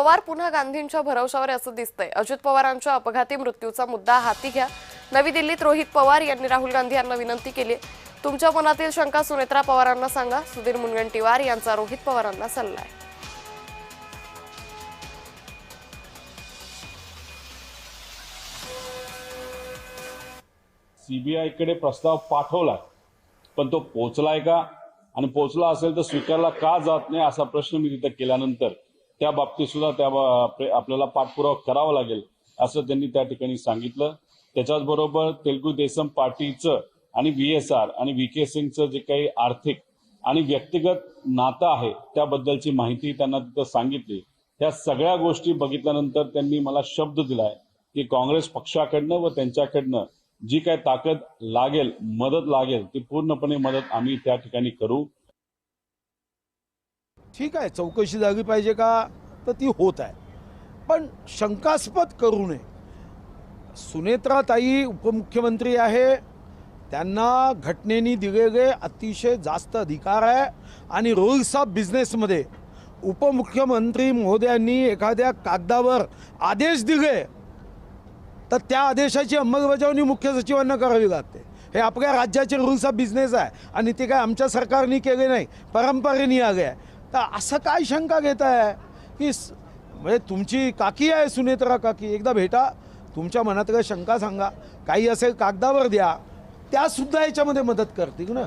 पवार पुन्हा गांधींच्या भरवशावर असं दिसतंय। अजित पवारांच्या अपघाती मृत्यूचा मुद्दा हाती घ्या। नवी दिल्लीत रोहित पवार यांनी राहुल गांधी यांना विनंती केली। तुमच्या मनातील शंका सुनेत्रा पवारांना सांगा, सुधीर मुनगंटीवार यांचा रोहित पवारांना सल्ला आहे। सीबीआय कडे प्रस्ताव पाठवला, पण तो पोहोचलाय का आणि पोहोचला असेल तर स्वीकारला का जात नाही असा प्रश्न मी तिथे केल्यानंतर त्या बाबतीत सुद्धा आपल्याला पाठपुरावा करावा लागेल असं त्यांनी त्या ठिकाणी सांगितलं। त्याच्याच बरोबर तेलुगू देसम पार्टीचं आणि VSR आणि VK सिंगचं जे काही आर्थिक आणि व्यक्तिगत नातं आहे त्याबद्दलची माहिती त्यांना तिथं सांगितली। त्या सगळ्या गोष्टी बघितल्यानंतर त्यांनी मला शब्द दिलाय की काँग्रेस पक्षाकडनं व त्यांच्याकडनं जी काही ताकद लागेल, मदत लागेल, ती पूर्णपणे मदत आम्ही त्या ठिकाणी करू। ठीक आहे, चौकशी झाली पाहिजे का तर ती होत आहे, पण शंकास्पद करू नये। सुनेत्राताई उपमुख्यमंत्री आहे, त्यांना घटनेने दिलेले अतिशय जास्त अधिकार आहे आणि रूल्स ऑफ बिझनेसमध्ये उपमुख्यमंत्री महोदयांनी एखाद्या कागदावर आदेश दिले तर त्या आदेशाची अंमलबजावणी मुख्य सचिवांना करावी लागते। हे आपल्या राज्याचे रूल्स ऑफ बिझनेस आहे आणि ते काय आमच्या सरकारने केले नाही, परंपरेने आले आहे। तर असं काय शंका घेत आहे की म्हणजे तुमची काकी आहे सुनेत्रा काकी, एकदा भेटा, तुमच्या मनातल्या शंका सांगा, काही असेल कागदावर द्या, त्या सुद्धा याच्यामध्ये मदत करतील ना।